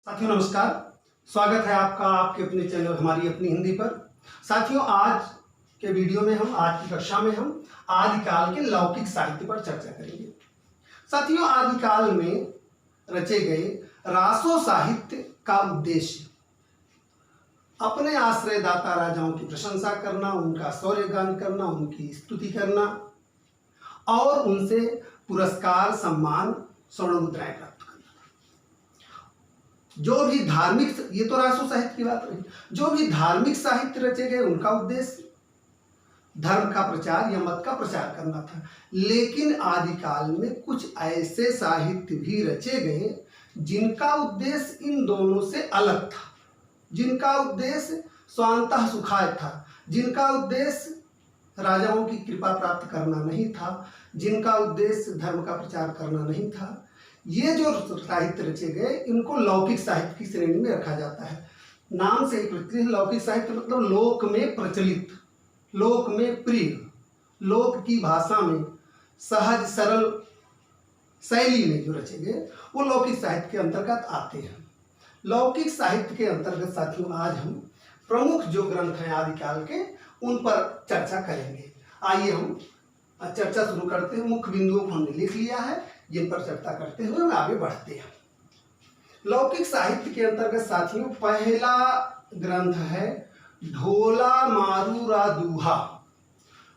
साथियों नमस्कार। स्वागत है आपका आपके अपने चैनल हमारी अपनी हिंदी पर। साथियों आज के वीडियो में आज की कक्षा में हम आदिकाल के लौकिक साहित्य पर चर्चा करेंगे। साथियों आदिकाल में रचे गए रासो साहित्य का उद्देश्य अपने आश्रयदाता राजाओं की प्रशंसा करना, उनका शौर्यगान करना, उनकी स्तुति करना और उनसे पुरस्कार सम्मान स्वर्ण मुद्राएं प्राप्त करना। जो भी धार्मिक, ये तो रासो साहित्य की बात रही, जो भी धार्मिक साहित्य रचे गए उनका उद्देश्य धर्म का प्रचार या मत का प्रचार करना था। लेकिन आदिकाल में कुछ ऐसे साहित्य भी रचे गए जिनका उद्देश्य इन दोनों से अलग था, जिनका उद्देश्य स्वांतः सुखाय था, जिनका उद्देश्य राजाओं की कृपा प्राप्त करना नहीं था, जिनका उद्देश्य धर्म का प्रचार करना नहीं था। ये जो साहित्य रचे गए इनको लौकिक साहित्य की श्रेणी में रखा जाता है। नाम से ही प्रचलित लौकिक साहित्य मतलब लोक में प्रचलित, लोक में प्रिय, लोक की भाषा में सहज सरल शैली में जो रचे गए वो लौकिक साहित्य के अंतर्गत आते हैं। लौकिक साहित्य के अंतर्गत साथियों आज हम प्रमुख जो ग्रंथ हैं आदिकाल के उन पर चर्चा करेंगे। आइए हम चर्चा शुरू करते हैं। मुख्य बिंदुओं को हमने लिख लिया है, जिन पर चर्चा करते हुए हम आगे बढ़ते हैं। लौकिक साहित्य के अंतर्गत साथियों पहला ग्रंथ है ढोला मारूरा दूहा।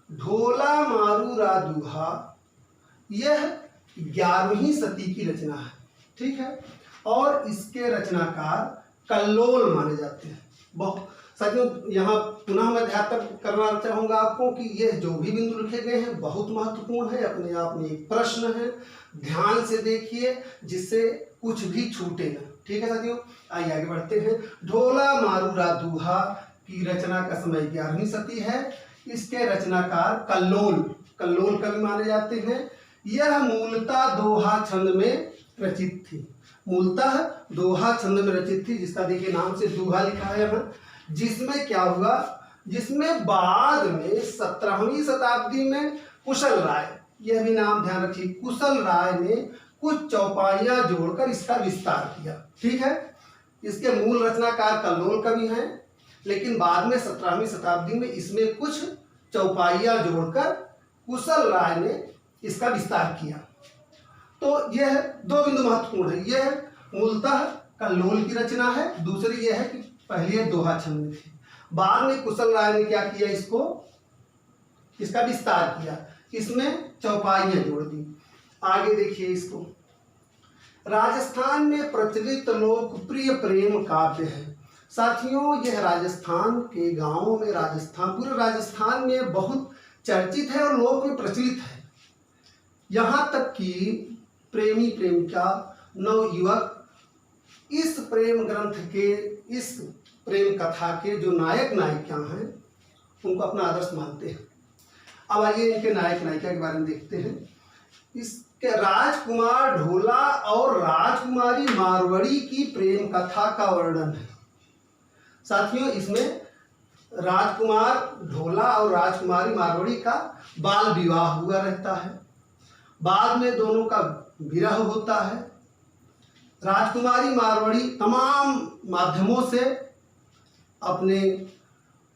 ढोला मारूरा दूहा यह 11वीं सदी की रचना है, ठीक है, और इसके रचनाकार कल्लोल माने जाते हैं। बहुत साथियों यहाँ पुनः मैं ध्यान करना चाहूँगा आपको कि यह जो भी बिंदु लिखे गए हैं बहुत महत्वपूर्ण है, अपने आप में एक प्रश्न है, ध्यान से देखिए जिससे कुछ भी छूटे ना। ठीक है साथियों, आइए आगे बढ़ते हैं। ढोला मारूरा दूहा की रचना का समय 11वीं सदी है। इसके रचनाकार कल्लोल कवि माने जाते हैं। यह मूलतः दोहा छंद में रचित थी, मूलतः दोहा छंद में रचित थी, जिसका देखिए नाम से दूहा लिखा है यहाँ। जिसमें क्या हुआ, जिसमें बाद में 17वीं शताब्दी में कुशल राय, यह भी नाम ध्यान रखिए, कुशल राय ने कुछ चौपाइयां जोड़कर इसका विस्तार किया। ठीक है, इसके मूल रचनाकार कल्लोल कवि हैं, लेकिन बाद में 17वीं शताब्दी में इसमें कुछ चौपाइयां जोड़कर कुशल राय ने इसका विस्तार किया। तो यह दो बिंदु महत्वपूर्ण है। यह मूलतः कल्लोल की रचना है, दूसरी यह है कि पहले दोहा छंद में थी, बाद में कुशल राय ने क्या किया, इसका विस्तार किया, इसमें चौपाइयां जोड़ दी। आगे देखिए इसको। राजस्थान में प्रचलित लोकप्रिय प्रेम काव्य है। साथियों यह राजस्थान के गांवों में, पूरे राजस्थान में बहुत चर्चित है और लोक में प्रचलित है। यहाँ तक कि प्रेमी प्रेमिका नवयुवक इस प्रेम ग्रंथ के, इस प्रेम कथा के जो नायक नायिका हैं उनको अपना आदर्श मानते हैं। अब आइए इनके नायक नायिका के बारे में देखते हैं। इसके राजकुमार ढोला और राजकुमारी मारवाड़ी की प्रेम कथा का वर्णन है। साथियों इसमें राजकुमार ढोला और राजकुमारी मारवाड़ी का बाल विवाह हुआ रहता है, बाद में दोनों का विरह होता है। राजकुमारी मारवाड़ी तमाम माध्यमों से अपने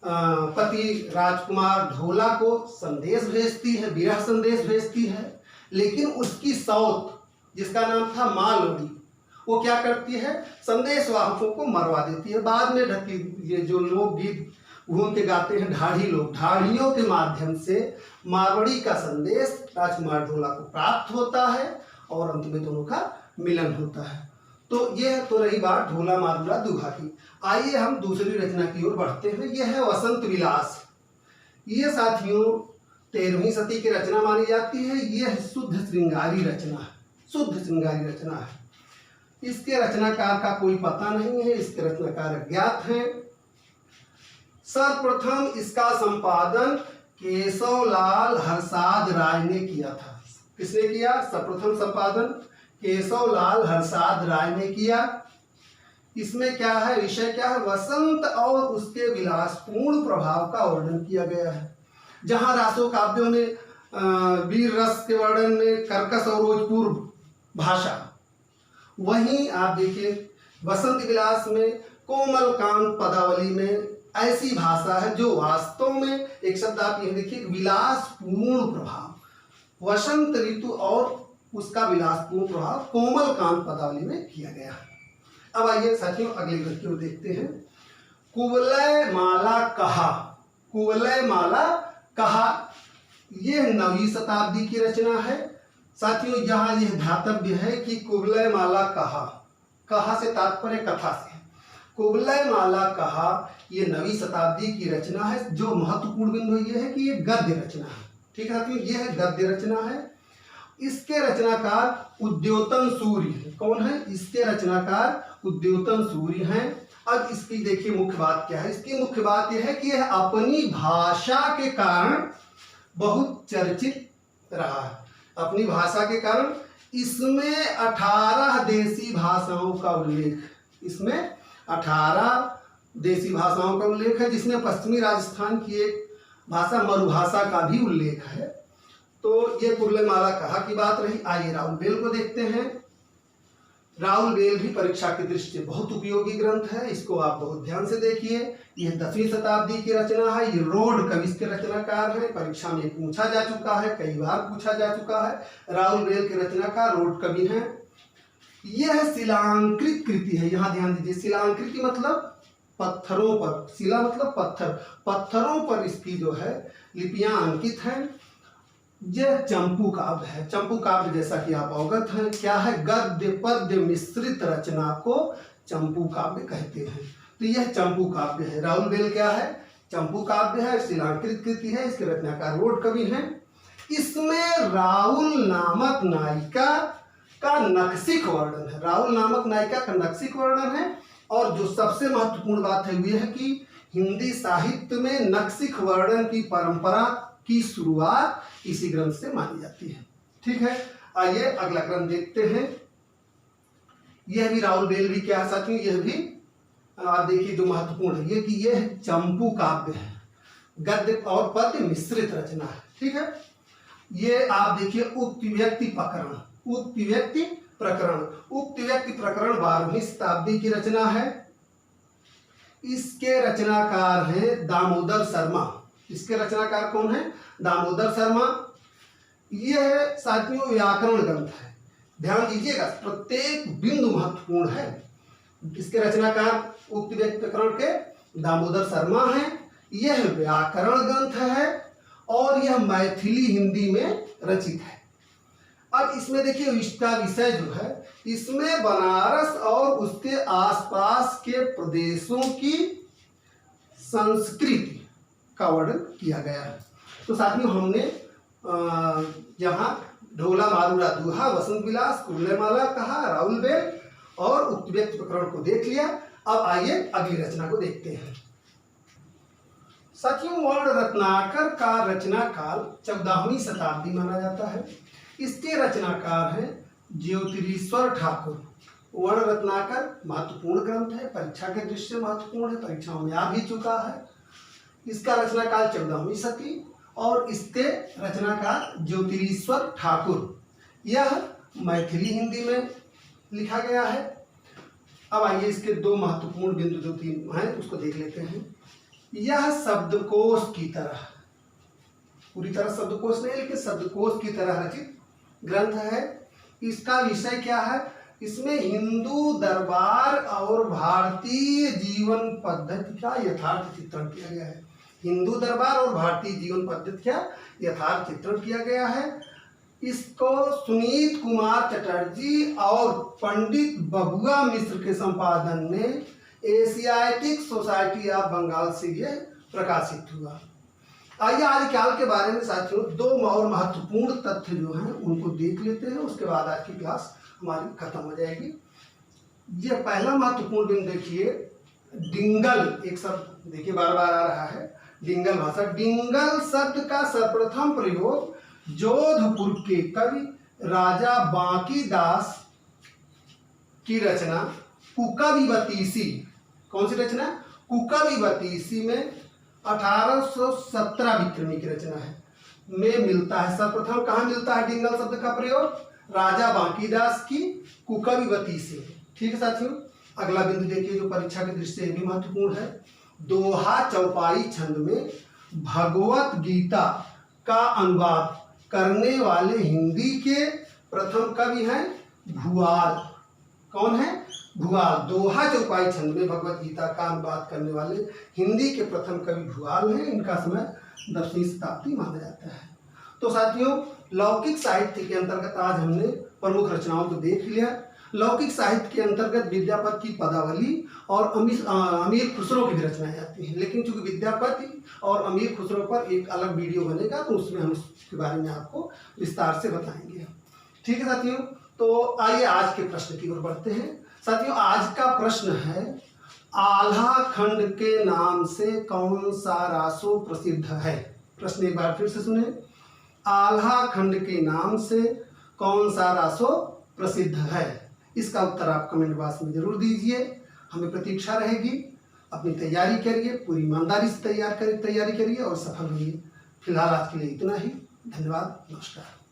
पति राजकुमार ढोला को संदेश भेजती है, विरह संदेश भेजती है, लेकिन उसकी सौत जिसका नाम था मालवड़ी, वो क्या करती है, संदेश वाहकों को मरवा देती है। बाद में ये जो लोकगीत घूम के गाते हैं ढाढ़ी लोग, ढाढ़ियों के माध्यम से मारवाड़ी का संदेश राजकुमार ढोला को प्राप्त होता है और अंत में दोनों का मिलन होता है। तो यह तो रही बात ढोला मारूरा दूहा की। आइए हम दूसरी रचना की ओर बढ़ते हैं। यह है वसंत विलास। ये साथियों 13वीं सदी की रचना मानी जाती है। यह शुद्ध श्रृंगारी रचना है, शुद्ध श्रृंगारी रचना है। इसके रचनाकार का कोई पता नहीं है, इसके रचनाकार अज्ञात हैं। सर्वप्रथम इसका संपादन केशवलाल हरसाद राय ने किया था। किसने किया? सर्वप्रथम संपादन केशवलाल हरसाद राय ने किया। इसमें क्या है, विषय क्या है, वसंत और उसके विलासपूर्ण प्रभाव का वर्णन किया गया है। जहाँ रासो काव्यों में वीर रस के वर्णन में कर्कश और रोजपूर्ण भाषा, वहीं आप देखिए वसंत विलास में, कोमल कांत पदावली में ऐसी भाषा है जो वास्तव में, एक शब्द आप ये देखिए, विलासपूर्ण प्रभाव, वसंत ऋतु और उसका विलासपूर्ण प्रभाव कोमल कांत पदावली में किया गया है। अब आइए साथियों अगले ग्रंथ की ओर देखते हैं। कुवलय माला कहा, कुवलय माला कहा, यह 9वीं शताब्दी की रचना है। साथियों यहाँ यह ध्यातव्य है कि कुवलय माला कहा, कहा से तात्पर्य कथा से, कुवलय माला कहा ये 9वीं शताब्दी की रचना है। जो महत्वपूर्ण बिंदु ये है कि ये गद्य रचना है। ठीक है साथियों, यह गद्य रचना है। इसके रचनाकार उद्योतन सूर्य है। कौन है? इसके रचनाकार उद्योतन सूर्य हैं। अब इसकी देखिए मुख्य बात क्या है। इसकी मुख्य बात यह है कि यह अपनी भाषा के कारण बहुत चर्चित रहा है। अपनी भाषा के कारण इसमें 18 देसी भाषाओं का उल्लेख, इसमें 18 देसी भाषाओं का उल्लेख है, जिसमें पश्चिमी राजस्थान की एक भाषा मरुभाषा का भी उल्लेख है। तो ये कुवलय माला कहा की बात रही। आइए राहुल बेल को देखते हैं। राहुल बेल भी परीक्षा की दृष्टि से बहुत उपयोगी ग्रंथ है। इसको आप बहुत ध्यान से देखिए। यह 10वीं शताब्दी की रचना है। ये रोड कवि के रचनाकार है। परीक्षा में पूछा जा चुका है, कई बार पूछा जा चुका है। राहुल बेल के रचनाकार रोड कवि हैं। यह शिलांकृत कृति है। यहाँ ध्यान दीजिए, शिलांकृति मतलब पत्थरों पर, शिला मतलब पत्थर, पत्थरों पर इसकी जो है लिपियां अंकित हैं। यह चंपू काव्य है। चंपू काव्य जैसा कि आप अवगत हैं क्या है, गद्य पद्य मिश्रित रचना को चंपू काव्य कहते हैं। तो यह चंपू काव्य है। राहुल बेल क्या है? चंपू काव्य है, शिलांकृत कृति है। इसके रचनाकार रोड कवि हैं। इसमें राहुल नामक नायिका का नक्सिक वर्णन है। राहुल नामक नायिका का नक्सिक वर्णन है। और जो सबसे महत्वपूर्ण बात है वो है कि हिंदी साहित्य में नक्सिक वर्णन की परंपरा की शुरुआत इसी ग्रंथ से मानी जाती है। ठीक है, आइए अगला ग्रंथ देखते हैं। यह भी राहुल बेल भी क्या है साथियों, यह भी आप देखिए जो महत्वपूर्ण है ये कि यह चंपू काव्य है, गद्य और पद्य मिश्रित रचना है। ठीक है, ये आप देखिए उक्त व्यक्ति प्रकरण, उक्त व्यक्ति प्रकरण, उक्त व्यक्ति प्रकरण 12वीं शताब्दी की रचना है। इसके रचनाकार हैं दामोदर शर्मा। इसके रचनाकार कौन है? दामोदर शर्मा। यह साथियों व्याकरण ग्रंथ है। ध्यान दीजिएगा, प्रत्येक बिंदु महत्वपूर्ण है। इसके रचनाकार उक्त व्यक्ति प्रकरण के दामोदर शर्मा हैं। यह व्याकरण ग्रंथ है और यह मैथिली हिंदी में रचित है। अब इसमें देखिए इसका विषय जो है, इसमें बनारस और उसके आसपास के प्रदेशों की संस्कृति का वर्णन किया गया है। तो साथियों हमने यहाँ ढोला मारूरा दूहा, वसंत विलास, कुवलय माला कहा, राहुल बेल और उक्त व्यक्ति प्रकरण को देख लिया। अब आइए अगली रचना को देखते हैं। साथियों वर्ण रत्नाकर का रचना काल 14वीं शताब्दी माना जाता है। इसके रचनाकार हैं ज्योतिरीश्वर ठाकुर। वर्ण रत्नाकर महत्वपूर्ण ग्रंथ है, परीक्षा के दृष्टि से महत्वपूर्ण है, परीक्षाओं में आ भी चुका है। इसका रचनाकाल 14वीं सदी और इसके रचनाकार ज्योतिरीश्वर ठाकुर। यह मैथिली हिंदी में लिखा गया है। अब आइए इसके दो महत्वपूर्ण बिंदु जो 3 हैं उसको देख लेते हैं। यह शब्दकोश की तरह, पूरी तरह शब्दकोश नहीं लेकिन शब्दकोश की तरह रचित ग्रंथ है। इसका विषय क्या है? इसमें हिंदू दरबार और भारतीय जीवन पद्धति का यथार्थ चित्रण किया गया है। हिंदू दरबार और भारतीय जीवन पद्धति का यथार्थ चित्रण किया गया है। इसको सुनीत कुमार चटर्जी और पंडित बबुआ मिश्र के संपादन में एशियाटिक सोसाइटी ऑफ बंगाल से यह प्रकाशित हुआ। आइए आदिकाल के बारे में साथियों 2 और महत्वपूर्ण तथ्य जो हैं उनको देख लेते हैं, उसके बाद आज की क्लास हमारी खत्म हो जाएगी। ये पहला महत्वपूर्ण बिंदु देखिए, डिंगल, एक शब्द देखिए बार बार आ रहा है, डिंगल भाषा। डिंगल शब्द का सर्वप्रथम प्रयोग जोधपुर के कवि राजा बांकीदास की रचना कुकाविबतीसी, कौन सी रचना? कुकाविबतीसी में 1817 विक्रमी की रचना है में मिलता है। सर्वप्रथम कहाँ मिलता है डिंगल शब्द का प्रयोग? राजा बांकीदास की कुकाविबतीसी। ठीक है साथियों, अगला बिंदु देखिए जो परीक्षा की दृष्टि से भी महत्वपूर्ण है। दोहा चौपाई छंद में भगवत गीता का अनुवाद करने वाले हिंदी के प्रथम कवि हैं भुआल। कौन है? भुआल। दोहा चौपाई छंद में भगवत गीता का अनुवाद करने वाले हिंदी के प्रथम कवि भुआल हैं। इनका समय 10वीं शताब्दी माना जाता है। तो साथियों, लौकिक साहित्य के अंतर्गत आज हमने प्रमुख रचनाओं को देख लिया। लौकिक साहित्य के अंतर्गत विद्यापति की पदावली और अमीर खुसरो की भी रचनाएं आती हैं, लेकिन चूंकि विद्यापति और अमीर खुसरो पर एक अलग वीडियो बनेगा तो उसमें हम उसके बारे में आपको विस्तार से बताएंगे। ठीक है साथियों, तो आइए आज के प्रश्न की ओर बढ़ते हैं। साथियों, आज का प्रश्न है, आल्हा खंड के नाम से कौन सा रासो प्रसिद्ध है? प्रश्न एक बार फिर से सुने। आल्हा खंड के नाम से कौन सा रासो प्रसिद्ध है? इसका उत्तर आप कमेंट बॉक्स में जरूर दीजिए, हमें प्रतीक्षा रहेगी। अपनी तैयारी करिए, पूरी ईमानदारी से तैयारी करिए और सफल होइए। फिलहाल आज के लिए इतना ही। धन्यवाद, नमस्कार।